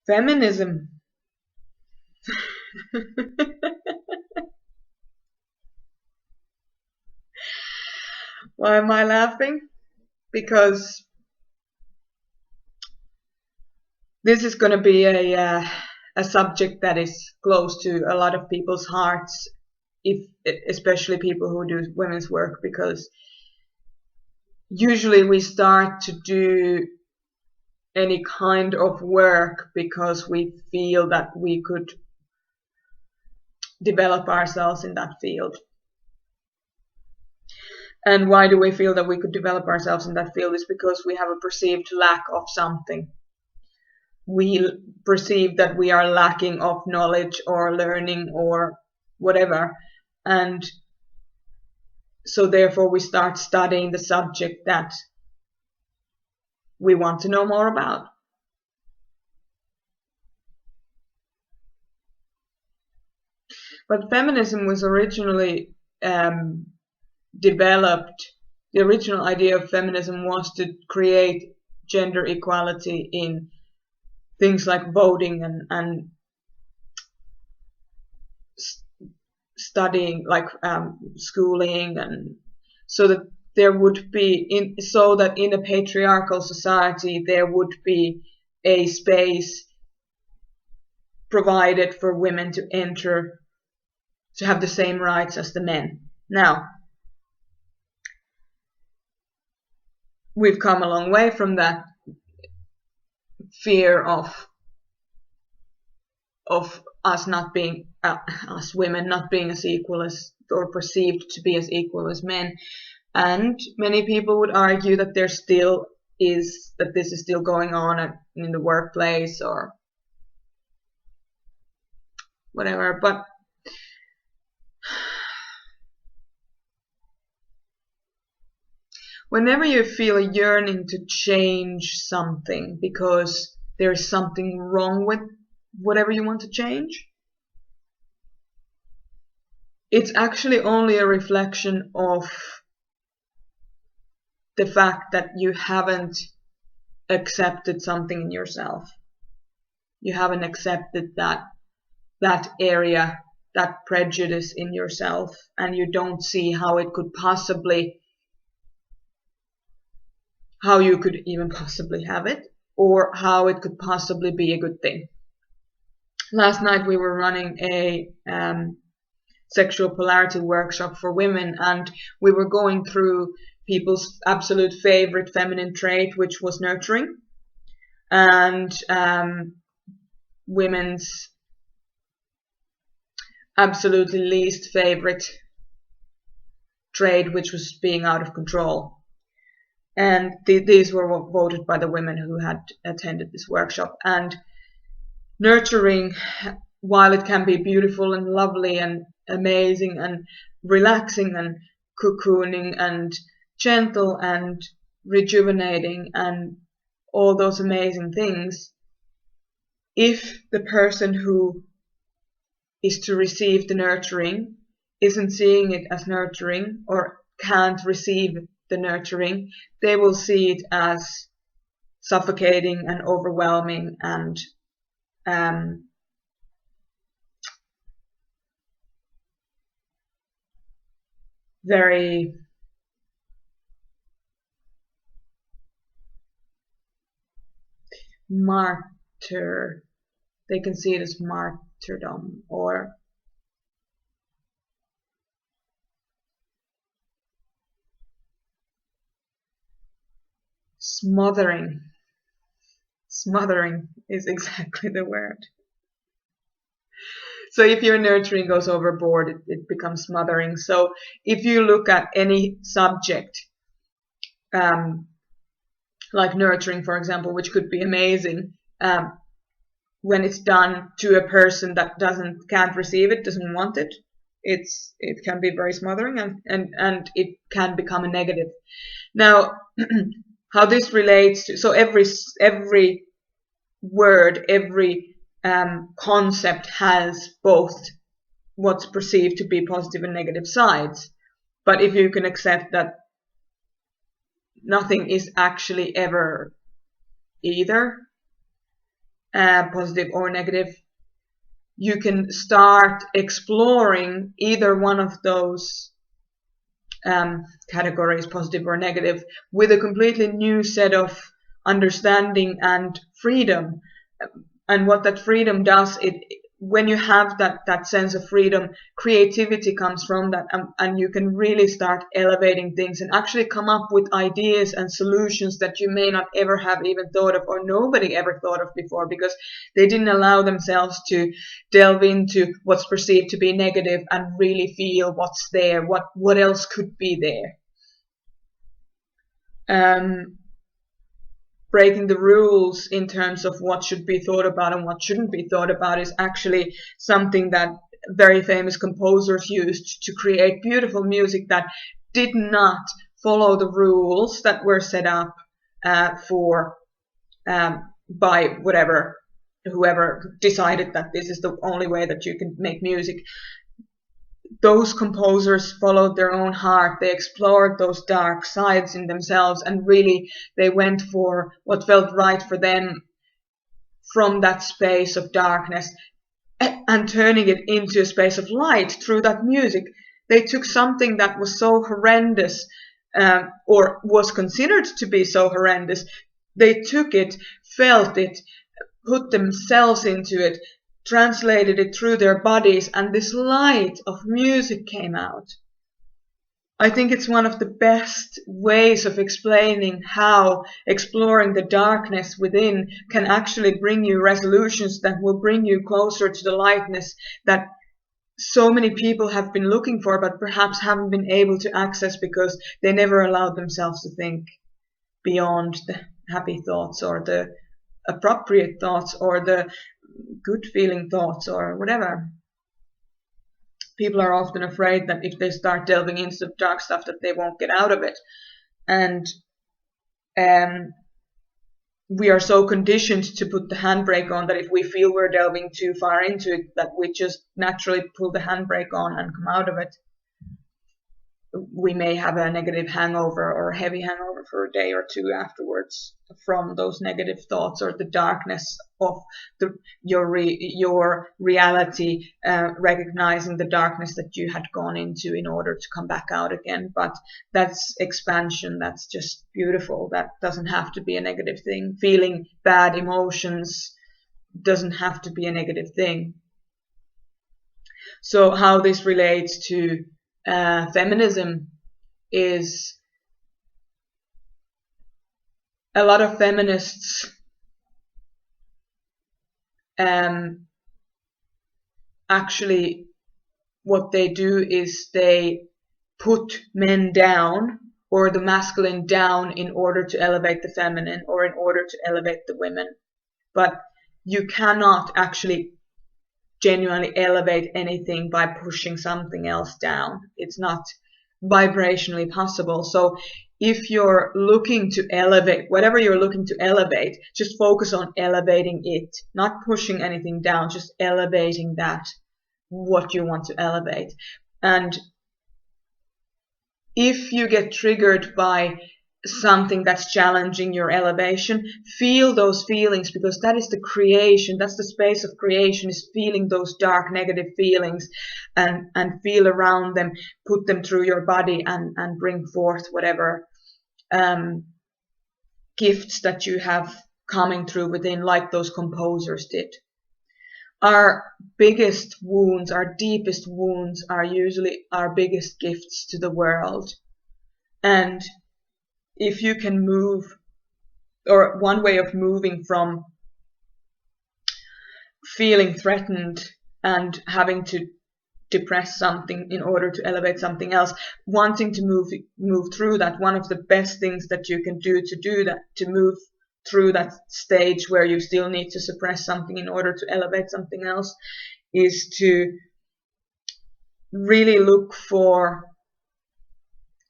Feminism. Why am I laughing? Because this is going to be a subject that is close to a lot of people's hearts, if especially people who do women's work, because usually we start to do any kind of work because we feel that we could develop ourselves in that field. And why do we feel that we could develop ourselves in that field? Is because we have a perceived lack of something. We perceive that we are lacking of knowledge or learning or whatever, and so therefore we start studying the subject that we want to know more about. But feminism was originally developed. The original idea of feminism was to create gender equality in things like voting and studying, like schooling, and so that there would be so that in a patriarchal society there would be a space provided for women to enter, to have the same rights as the men. Now, we've come a long way from that fear of us not being us women not being as equal as, or perceived to be as equal as men. And many people would argue that there still is, that this is still going on in the workplace or whatever. But whenever you feel a yearning to change something because there's something wrong with whatever you want to change, it's actually only a reflection of the fact that you haven't accepted something in yourself. You haven't accepted that area, that prejudice in yourself, and you don't see how it could possibly, how you could even possibly have it, or how it could possibly be a good thing. Last night we were running a sexual polarity workshop for women, and we were going through people's absolute favorite feminine trait, which was nurturing, and women's absolutely least favorite trait, which was being out of control. And these were voted by the women who had attended this workshop. And nurturing, while it can be beautiful and lovely and amazing and relaxing and cocooning and gentle and rejuvenating and all those amazing things, if the person who is to receive the nurturing isn't seeing it as nurturing or can't receive the nurturing, they will see it as suffocating and overwhelming and very martyr. They can see it as martyrdom or smothering. Smothering is exactly the word. So if your nurturing goes overboard, it becomes smothering. So if you look at any subject, like nurturing, for example, which could be amazing, when it's done to a person that can't receive it, doesn't want it, it can be very smothering, and it can become a negative. Now, how this relates to, so every word, every concept has both what's perceived to be positive and negative sides. But if you can accept that nothing is actually ever either, positive or negative, you can start exploring either one of those categories, positive or negative, with a completely new set of understanding and freedom. And what that freedom does, when you have that sense of freedom, creativity comes from that, and you can really start elevating things and actually come up with ideas and solutions that you may not ever have even thought of, or nobody ever thought of before, because they didn't allow themselves to delve into what's perceived to be negative and really feel what's there, what else could be there. Breaking the rules in terms of what should be thought about and what shouldn't be thought about is actually something that very famous composers used to create beautiful music that did not follow the rules that were set up by whoever decided that this is the only way that you can make music. Those composers followed their own heart. They explored those dark sides in themselves, and really they went for what felt right for them from that space of darkness, and turning it into a space of light through that music. They took something that was so horrendous, or was considered to be so horrendous. They took it, felt it, put themselves into it, translated it through their bodies, and this light of music came out. I think it's one of the best ways of explaining how exploring the darkness within can actually bring you resolutions that will bring you closer to the lightness that so many people have been looking for, but perhaps haven't been able to access because they never allowed themselves to think beyond the happy thoughts or the appropriate thoughts or the good feeling thoughts or whatever. People are often afraid that if they start delving into the dark stuff that they won't get out of it. And we are so conditioned to put the handbrake on that if we feel we're delving too far into it, that we just naturally pull the handbrake on and come out of it. We may have a negative hangover or a heavy hangover for a day or two afterwards from those negative thoughts or the darkness of your reality, recognizing the darkness that you had gone into in order to come back out again. But that's expansion. That's just beautiful. That doesn't have to be a negative thing. Feeling bad emotions doesn't have to be a negative thing. So how this relates to feminism is a lot of feminists actually what they do is they put men down or the masculine down in order to elevate the feminine or in order to elevate the women. But you cannot actually genuinely elevate anything by pushing something else down. It's not vibrationally possible. So if you're looking to elevate, whatever you're looking to elevate, just focus on elevating it, not pushing anything down, just elevating that, what you want to elevate. And if you get triggered by something that's challenging your elevation, feel those feelings, because that is the creation, that's the space of creation, is feeling those dark negative feelings and feel around them, put them through your body and bring forth whatever gifts that you have coming through within, like those composers did. Our biggest wounds, our deepest wounds are usually our biggest gifts to the world. And if you can move, or one way of moving from feeling threatened and having to depress something in order to elevate something else, wanting to move through that, one of the best things that you can do that, to move through that stage where you still need to suppress something in order to elevate something else, is to really look for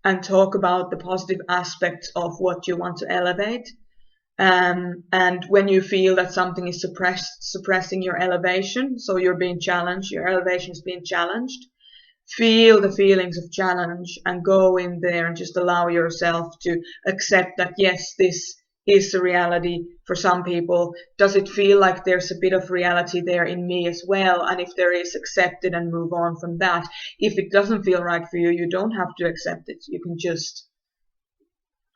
and talk about the positive aspects of what you want to elevate. And when you feel that something is suppressing your elevation, so you're being challenged, your elevation is being challenged, feel the feelings of challenge and go in there and just allow yourself to accept that, yes, this is a reality for some people? Does it feel like there's a bit of reality there in me as well? And if there is, accept it and move on from that. If it doesn't feel right for you, you don't have to accept it. You can just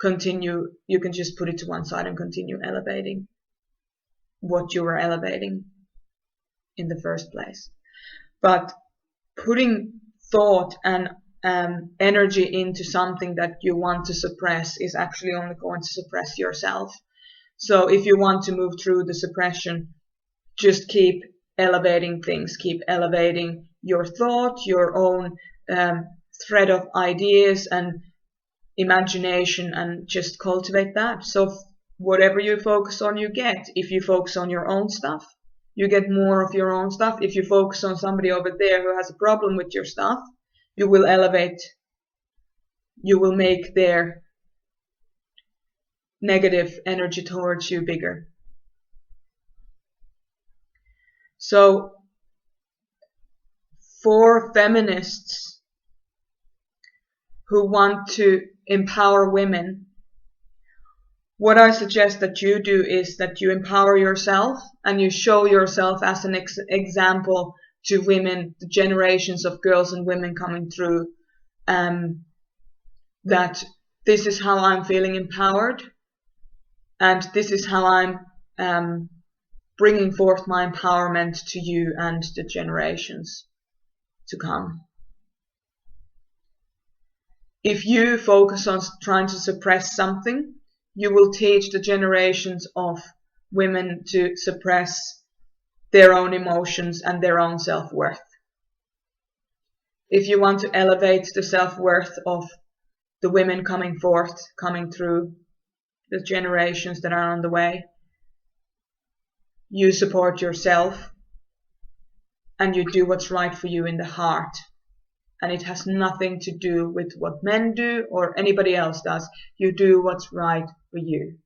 continue, you can just put it to one side and continue elevating what you were elevating in the first place. But putting thought and energy into something that you want to suppress is actually only going to suppress yourself. So if you want to move through the suppression, just keep elevating things, keep elevating your thought, your own thread of ideas and imagination, and just cultivate that. So whatever you focus on, you get. If you focus on your own stuff, you get more of your own stuff. If you focus on somebody over there who has a problem with your stuff, you will elevate, you will make their negative energy towards you bigger. So for feminists who want to empower women, what I suggest that you do is that you empower yourself and you show yourself as an example to women, the generations of girls and women coming through, that this is how I'm feeling empowered, and this is how I'm bringing forth my empowerment to you and the generations to come. If you focus on trying to suppress something, you will teach the generations of women to suppress their own emotions and their own self-worth. If you want to elevate the self-worth of the women coming forth, coming through, the generations that are on the way, you support yourself and you do what's right for you in the heart. And it has nothing to do with what men do or anybody else does. You do what's right for you.